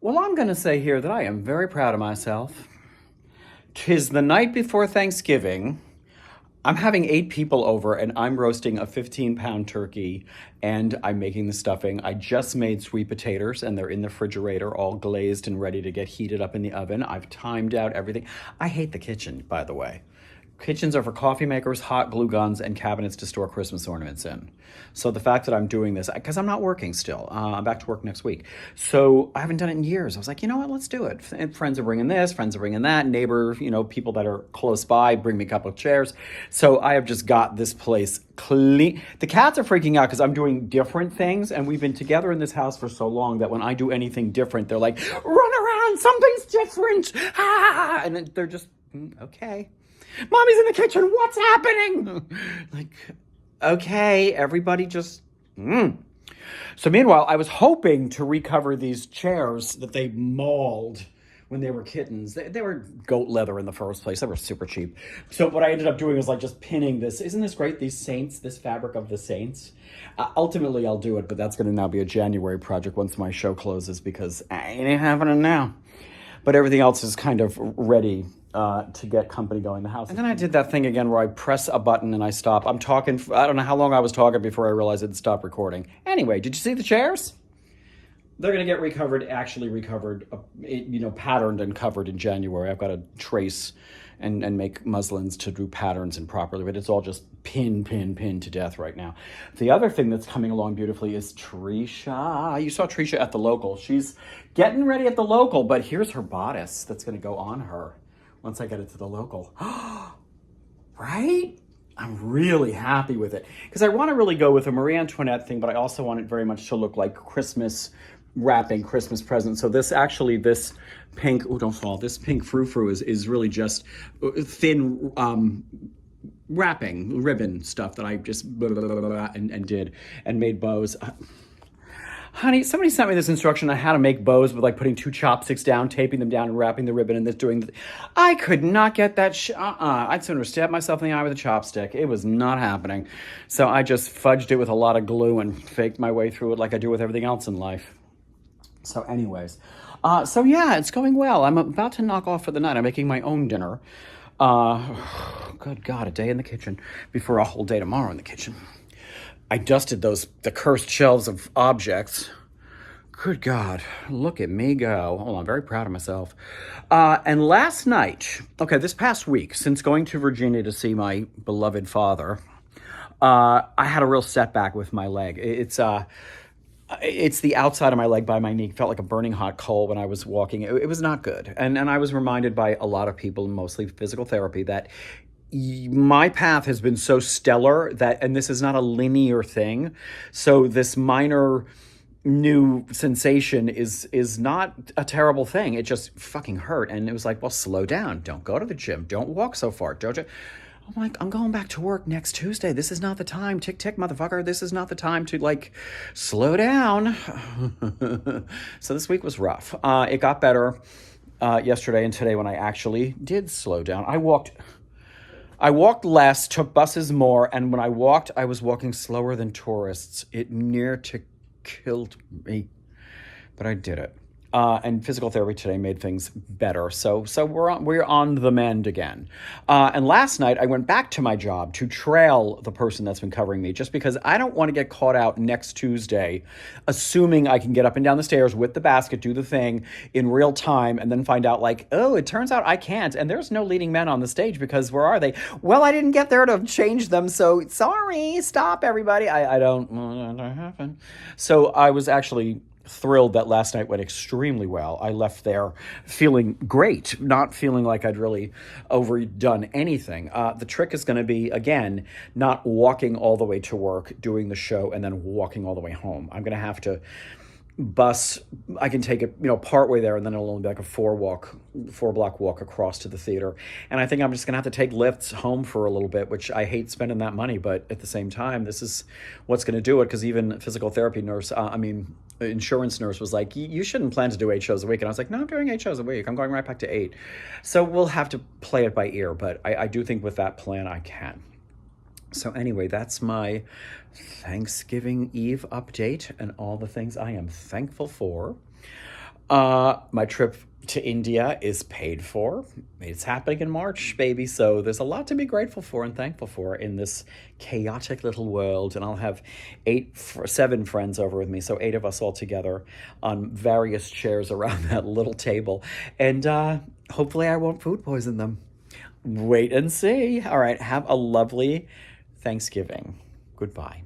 Well, I'm going to say here that I am very proud of myself. 'Tis the night before Thanksgiving. I'm having 8 people over and I'm roasting a 15-pound turkey and I'm making the stuffing. I just made sweet potatoes and they're in the refrigerator, all glazed and ready to get heated up in the oven. I've timed out everything. I hate the kitchen, by the way. Kitchens are for coffee makers, hot glue guns, and cabinets to store Christmas ornaments in. So the fact that I'm doing this, because I'm not working still, I'm back to work next week. So I haven't done it in years. I was like, you know what, let's do it. And friends are bringing this, friends are bringing that, neighbors, people that are close by bring me a couple of chairs. So I have just got this place clean. The cats are freaking out because I'm doing different things, and we've been together in this house for so long that when I do anything different, they're like, run around, something's different. Ah! And they're just, okay. Mommy's in the kitchen. What's happening? Like, okay, everybody just. So meanwhile, I was hoping to recover these chairs that they mauled when they were kittens. They were goat leather in the first place. They were super cheap. So what I ended up doing was like just pinning this. Isn't this great? These saints, this fabric of the saints. Ultimately, I'll do it, but that's going to now be a January project once my show closes because it ain't happening now. But everything else is kind of ready to get company going in the house. And then I did that thing again where I press a button and I stop. I'm talking, I don't know how long I was talking before I realized it stopped recording. Anyway, did you see the chairs? They're going to get actually recovered, patterned and covered in January. I've got to trace and make muslins to do patterns and properly, but it's all just pin to death right now. The other thing that's coming along beautifully is Trisha. You saw Trisha at the local. She's getting ready at the local, but here's her bodice that's going to go on her once I get it to the local. Right? I'm really happy with it because I want to really go with a Marie Antoinette thing, but I also want it very much to look like Christmas wrapping, Christmas presents. So this pink, don't fall, this pink frou-frou is really just thin wrapping ribbon stuff that I just and did and made bows. Honey, somebody sent me this instruction on how to make bows with like putting 2 chopsticks down, taping them down, and wrapping the ribbon, and this doing. I could not get that. I'd sooner stab myself in the eye with a chopstick. It was not happening. So I just fudged it with a lot of glue and faked my way through it like I do with everything else in life. So anyways, yeah, it's going well. I'm about to knock off for the night. I'm making my own dinner. Good God, a day in the kitchen before a whole day tomorrow in the kitchen. I dusted the cursed shelves of objects. Good God, look at me go. Hold on, I'm very proud of myself. And last night, this past week, since going to Virginia to see my beloved father, I had a real setback with my leg. It's the outside of my leg by my knee. It felt like a burning hot coal when I was walking. It was not good. And I was reminded by a lot of people, mostly physical therapy, that my path has been so stellar and this is not a linear thing. So this minor new sensation is not a terrible thing. It just fucking hurt. And it was like, well, slow down. Don't go to the gym. Don't walk so far. I'm like, I'm going back to work next Tuesday. This is not the time. Tick, tick, motherfucker. This is not the time to, slow down. So this week was rough. It got better yesterday and today when I actually did slow down. I walked less, took buses more, and when I walked, I was walking slower than tourists. It near to killed me, but I did it. And physical therapy today made things better. So we're on the mend again. And last night I went back to my job to trail the person that's been covering me, just because I don't want to get caught out next Tuesday, assuming I can get up and down the stairs with the basket, do the thing in real time, and then find out it turns out I can't. And there's no leading men on the stage because where are they? Well, I didn't get there to change them. So sorry, stop everybody. I don't want that to happen. So I was actually thrilled that last night went extremely well. I left there feeling great, not feeling like I'd really overdone anything. The trick is going to be, again, not walking all the way to work, doing the show, and then walking all the way home. I'm going to have to bus. I can take it, part way there, and then it'll only be like a 4-block walk across to the theater. And I think I'm just going to have to take lifts home for a little bit, which I hate spending that money, but at the same time, this is what's going to do it, because even physical therapy nurse, insurance nurse was like, you shouldn't plan to do 8 shows a week. And I was like, no, I'm doing 8 shows a week. I'm going right back to 8. So we'll have to play it by ear, but I do think with that plan, I can. So anyway, that's my Thanksgiving Eve update and all the things I am thankful for. My trip to India is paid for. It's happening in March, baby. So there's a lot to be grateful for and thankful for in this chaotic little world. And I'll have 7 friends over with me. So 8 of us all together on various chairs around that little table. And hopefully I won't food poison them. Wait and see. All right. Have a lovely Thanksgiving. Goodbye.